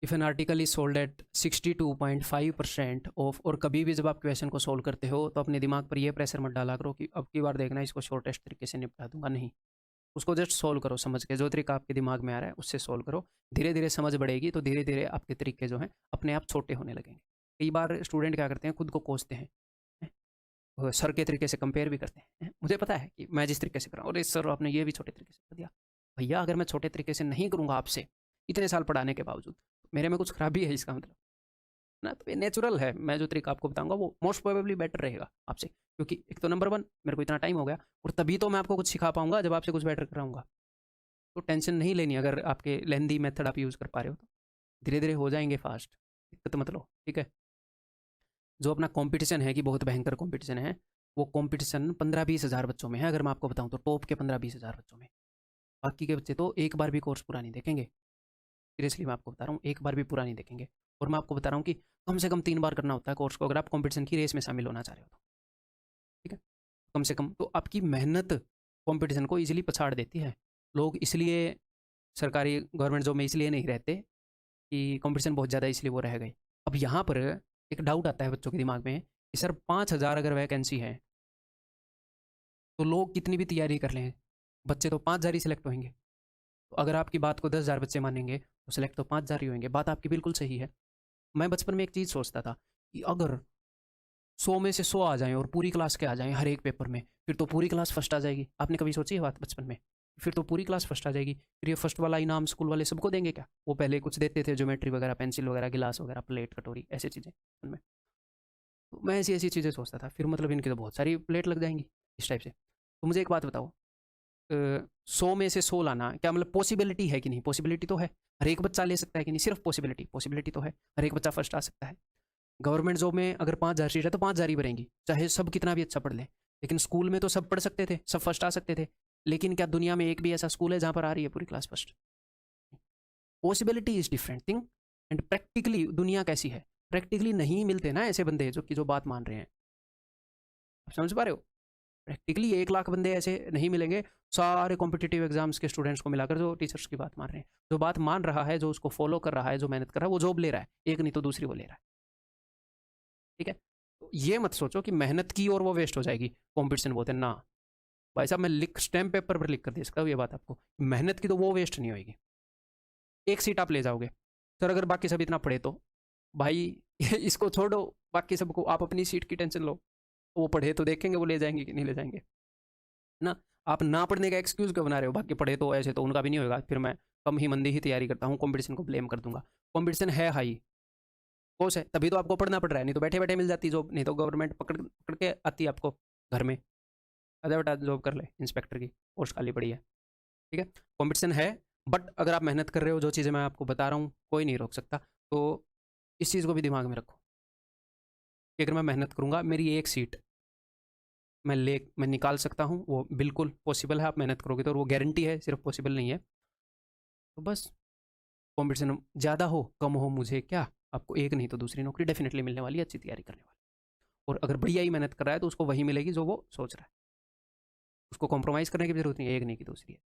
If an article is sold at 62.5% of, और कभी भी जब आप क्वेश्चन को सोल्व करते हो तो अपने दिमाग पर ये प्रेशर मत डाला करो कि अब की बार देखना इसको शॉर्टेस्ट तरीके से निपटा दूंगा। नहीं, उसको जस्ट सोल्व करो समझ के, जो तरीका आपके दिमाग में आ रहा है उससे सोल्व करो। धीरे धीरे समझ बढ़ेगी तो धीरे धीरे आपके तरीके जो हैं अपने आप छोटे होने लगेंगे। कई बार स्टूडेंट क्या करते हैं, खुद को कोसते हैं, सर के तरीके से कंपेयर भी करते हैं। मुझे पता है कि मैं जिस तरीके से कर रहा हूँ, अरे सर आपने ये भी छोटे तरीके से कर दिया। भैया अगर मैं छोटे तरीके से नहीं करूँगा आपसे इतने साल पढ़ाने के बावजूद, मेरे में कुछ खराबी है इसका मतलब ना। तो ये नेचुरल है, मैं जो तरीका आपको बताऊंगा वो मोस्ट प्रोबेबली बेटर रहेगा आपसे, क्योंकि एक तो नंबर वन मेरे को इतना टाइम हो गया, और तभी तो मैं आपको कुछ सिखा पाऊंगा जब आपसे कुछ बेटर कराऊंगा। तो टेंशन नहीं लेनी अगर आपके लेंदी मेथड आप यूज़ कर पा रहे हो तो, धीरे धीरे हो जाएंगे फास्ट, दिक्कत मत लो, ठीक है। जो अपना कंपटीशन है कि बहुत भयंकर कंपटीशन है, वो कंपटीशन 15-20 हज़ार बच्चों में है। अगर मैं आपको बताऊं तो टॉप के 15-20 हज़ार बच्चों में, बाकी के बच्चे तो एक बार भी कोर्स पूरा नहीं देखेंगे। सीरियसली मैं आपको बता रहा हूँ, एक बार भी पूरा नहीं देखेंगे। और मैं आपको बता रहा हूँ कि कम से कम 3 बार करना होता है कोर्स को, अगर आप कंपटीशन की रेस में शामिल होना चाह रहे हो तो, ठीक है। कम से कम तो आपकी मेहनत कंपटीशन को इजीली पछाड़ देती है। लोग इसलिए सरकारी गवर्नमेंट जॉब में इसलिए नहीं रहते कि कंपटीशन बहुत ज़्यादा, इसलिए वो रह गए। अब यहाँ पर एक डाउट आता है बच्चों के दिमाग में कि सर 5,000 अगर वैकेंसी है तो लोग कितनी भी तैयारी कर लें, बच्चे तो 5,000 ही सिलेक्ट होंगे। तो अगर आपकी बात को 10,000 बच्चे मानेंगे तो सिलेक्ट तो 5,000 ही होंगे। बात आपकी बिल्कुल सही है। मैं बचपन में एक चीज़ सोचता था कि अगर 100 में से 100 आ जाएं और पूरी क्लास के आ जाएं हर एक पेपर में, फिर तो पूरी क्लास फर्स्ट आ जाएगी। आपने कभी सोची है बात बचपन में? फिर तो पूरी क्लास फर्स्ट आ जाएगी, फिर ये फर्स्ट वाला इनाम स्कूल वाले सबको देंगे क्या? वो पहले कुछ देते थे, ज्योमेट्री वगैरह, पेंसिल वगैरह, गिलास वगैरह, प्लेट, कटोरी, ऐसी चीज़ें उनमें। तो मैं ऐसी ऐसी चीज़ें सोचता था, फिर मतलब इनकी तो बहुत सारी प्लेट लग जाएंगी इस टाइप से। तो मुझे एक बात बताओ, 100 में से 100 लाना क्या मतलब पॉसिबिलिटी है कि नहीं? पॉसिबिलिटी तो है, हर एक बच्चा ले सकता है कि नहीं? सिर्फ पॉसिबिलिटी, पॉसिबिलिटी तो है, हर एक बच्चा फर्स्ट आ सकता है। गवर्नमेंट जॉब में अगर 5,000 सीट है तो 5,000 ही भरेंगी, चाहे सब कितना भी अच्छा पढ़ ले। लेकिन स्कूल में तो सब पढ़ सकते थे, सब फर्स्ट आ सकते थे। लेकिन क्या दुनिया में एक भी ऐसा स्कूल है जहाँ पर आ रही है पूरी class first? Possibility is different thing, and practically दुनिया कैसी है, प्रैक्टिकली नहीं मिलते ना ऐसे बंदे जो बात मान रहे हैं। आप समझ पा रहे हो? प्रैक्टिकली 1 लाख बंदे ऐसे नहीं मिलेंगे सारे कॉम्पिटिटिव एग्जाम्स के स्टूडेंट्स को मिलाकर जो टीचर्स की बात मान रहे हैं। जो बात मान रहा है, जो उसको फॉलो कर रहा है, जो मेहनत कर रहा है, वो जॉब ले रहा है, एक नहीं तो दूसरी वो ले रहा है, ठीक है। तो ये मत सोचो कि मेहनत की और वो वेस्ट हो जाएगी, कॉम्पिटिशन बोलते हैं ना। भाई साहब मैं लिख स्टैम्प पेपर पर लिख कर दे सकता हूँ ये बात आपको, मेहनत की तो वो वेस्ट नहीं होगी। एक सीट आप ले जाओगे सर, अगर बाकी सब इतना पढ़े तो भाई इसको छोड़ो, बाकी सबको आप अपनी सीट की टेंशन लो। वो पढ़े तो देखेंगे वो ले जाएंगे कि नहीं ले जाएंगे ना। आप ना पढ़ने का एक्सक्यूज क्यों बना रहे हो? बाकी पढ़े तो ऐसे तो उनका भी नहीं होगा, फिर मैं कम ही मंदी ही तैयारी करता हूँ, कंपटीशन को ब्लेम कर दूंगा। कंपटीशन है हाई, कोर्स है, तभी तो आपको पढ़ना पड़ रहा है, नहीं तो बैठे बैठे मिल जाती जॉब, नहीं तो गवर्नमेंट पकड़ पकड़ के आती है आपको घर में, अरे बेटा जॉब कर ले, इंस्पेक्टर की पोस्ट खाली पड़ी है, ठीक है। कंपटीशन है, बट अगर आप मेहनत कर रहे हो, जो चीज़ें मैं आपको बता रहा हूँ कोई नहीं रोक सकता। तो इस चीज़ को भी दिमाग में रखो कि अगर मैं मेहनत करूँगा मेरी एक सीट मैं निकाल सकता हूँ, वो बिल्कुल पॉसिबल है। आप मेहनत करोगे तो, वो गारंटी है, सिर्फ पॉसिबल नहीं है। तो बस कंपटीशन ज़्यादा हो कम हो मुझे क्या, आपको एक नहीं तो दूसरी नौकरी डेफिनेटली मिलने वाली है, अच्छी तैयारी करने वाली। और अगर बढ़िया ही मेहनत कर रहा है तो उसको वही मिलेगी जो वो सोच रहा है, उसको कॉम्प्रोमाइज़ करने की भी जरूरत नहीं है, एक नहीं की दूसरी है।